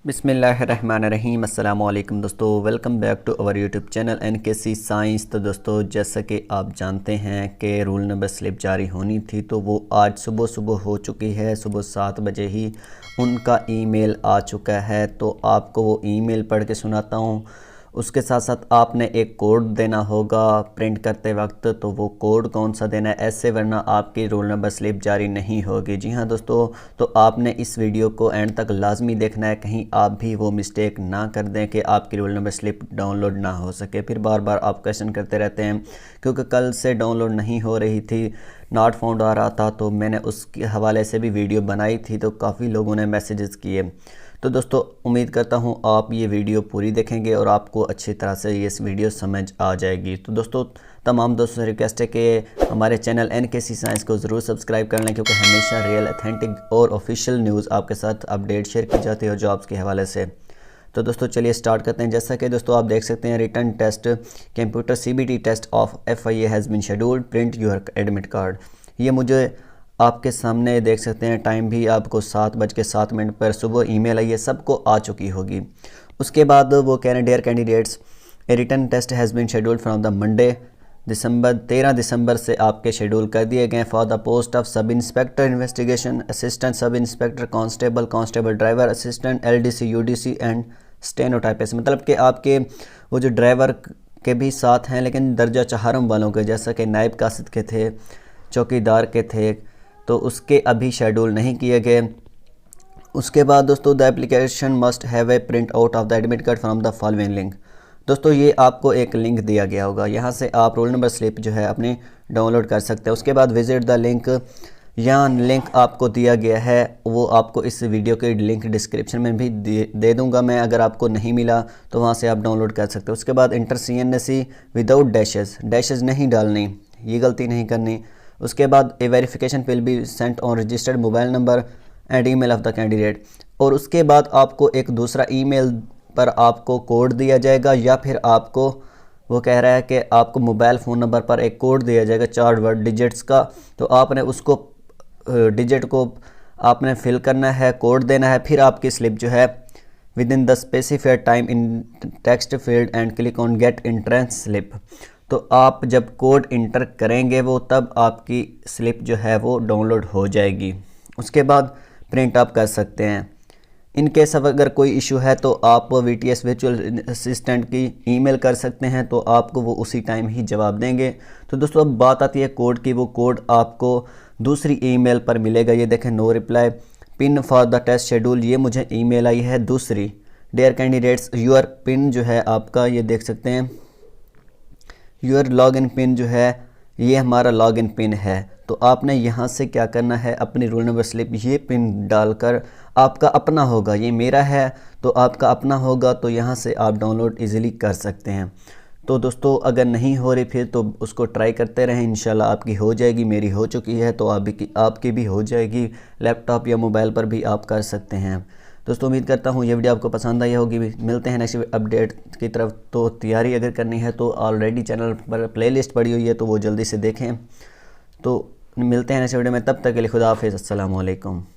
बिस्मिल्लाहिर्रहमानिर्रहीम अस्सलाम वालेकुम दोस्तों, welcome back to our YouTube channel NKC science. तो दोस्तों, जैसा कि आप जानते हैं कि रूल नंबर स्लिप जारी होनी थी तो वो आज सुबह सुबह हो चुकी है। सुबह 7 बजे ही उनका ईमेल आ चुका है। तो आपको वो ईमेल पढ़ के सुनाता हूँ। उसके साथ साथ आपने एक कोड देना होगा प्रिंट करते वक्त। तो वो कोड कौन सा देना है ऐसे, वरना आपकी रोल नंबर स्लिप जारी नहीं होगी। जी हाँ दोस्तों, तो आपने इस वीडियो को एंड तक लाजमी देखना है, कहीं आप भी वो मिस्टेक ना कर दें कि आपकी रोल नंबर स्लिप डाउनलोड ना हो सके। फिर बार बार आप क्वेश्चन करते रहते हैं, क्योंकि कल से डाउनलोड नहीं हो रही थी, नॉट फाउंड आ रहा था। तो मैंने उसके हवाले से भी वीडियो बनाई थी, तो काफ़ी लोगों ने मैसेजेस किए। तो दोस्तों, उम्मीद करता हूँ आप ये वीडियो पूरी देखेंगे और आपको अच्छी तरह से ये वीडियो समझ आ जाएगी। तो दोस्तों, तमाम दोस्तों से रिक्वेस्ट है कि हमारे चैनल NKC साइंस को ज़रूर सब्सक्राइब कर लें, क्योंकि हमेशा रियल, अथेंटिक और ऑफिशियल न्यूज़ आपके साथ अपडेट शेयर की जाती है जॉब्स के हवाले से। तो दोस्तों चलिए स्टार्ट करते हैं। जैसा कि दोस्तों आप देख सकते हैं, return test computer CBT test of FIA has been scheduled, print your admit card. ये मुझे आपके सामने देख सकते हैं, टाइम भी आपको 7:07 पर सुबह ईमेल आई है, सबको आ चुकी होगी। उसके बाद वो कह रहे हैं, dear candidates, a return test has been scheduled from the Monday 13 दिसंबर से आपके शेड्यूल कर दिए गए for the post of sub inspector investigation, assistant sub inspector, constable, constable driver, assistant LDC UDC and stenotypist. मतलब कि आपके वो जो ड्राइवर के भी साथ हैं, लेकिन दर्जा चहारम वालों के, जैसा कि नायब कासिद के थे, चौकीदार के थे, तो उसके अभी शेड्यूल नहीं किए गए। उसके बाद दोस्तों, the application must have a print out of the admit card from the following link. दोस्तों, ये आपको एक लिंक दिया गया होगा, यहाँ से आप रोल नंबर स्लिप जो है अपनी डाउनलोड कर सकते हैं। उसके बाद विजिट द लिंक, यहाँ लिंक आपको दिया गया है, वो आपको इस वीडियो के लिंक डिस्क्रिप्शन में भी दे दूंगा मैं। अगर आपको नहीं मिला तो वहाँ से आप डाउनलोड कर सकते हो। उसके बाद इंटर CNSE विदाउट डैशेज़ नहीं डालनी, ये गलती नहीं करनी। उसके बाद a verification will be sent on registered mobile number and email of the candidate. और उसके बाद आपको एक दूसरा ईमेल पर आपको कोड दिया जाएगा, या फिर आपको वो कह रहा है कि आपको मोबाइल फ़ोन नंबर पर एक कोड दिया जाएगा 4 वर्ड डिजिट्स का। तो आपने उसको डिजिट को आपने फिल करना है, कोड देना है, फिर आपकी स्लिप जो है within the specified time in text field and click on get entrance slip. तो आप जब कोड इंटर करेंगे वो, तब आपकी स्लिप जो है वो डाउनलोड हो जाएगी। उसके बाद प्रिंट आप कर सकते हैं। इन केस अगर कोई इशू है तो आप VTS वर्चुअल असिस्टेंट की ईमेल कर सकते हैं, तो आपको वो उसी टाइम ही जवाब देंगे। तो दोस्तों, अब बात आती है कोड की। वो कोड आपको दूसरी ईमेल पर मिलेगा। ये देखें, no reply pin for the test schedule, ये मुझे ईमेल आई है दूसरी। डियर कैंडिडेट्स, यूर पिन जो है आपका, ये देख सकते हैं, यूर लॉगिन पिन जो है, ये हमारा लॉगिन पिन है। तो आपने यहाँ से क्या करना है, अपनी रोल नंबर स्लिप ये पिन डालकर, आपका अपना होगा, ये मेरा है तो आपका अपना होगा, तो यहाँ से आप डाउनलोड इजीली कर सकते हैं। तो दोस्तों, अगर नहीं हो रही फिर तो उसको ट्राई करते रहें, इंशाल्लाह आपकी हो जाएगी। मेरी हो चुकी है तो आपकी भी हो जाएगी। लैपटॉप या मोबाइल पर भी आप कर सकते हैं। दोस्तों, उम्मीद करता हूँ ये वीडियो आपको पसंद आई होगी। मिलते हैं नेक्स्ट अपडेट की तरफ। तो तैयारी अगर करनी है तो ऑलरेडी चैनल पर प्लेलिस्ट पड़ी हुई है, तो वो जल्दी से देखें। तो मिलते हैं नेक्स्ट वीडियो में, तब तक के लिए खुदा हाफिज़, अस्सलाम वालेकुम।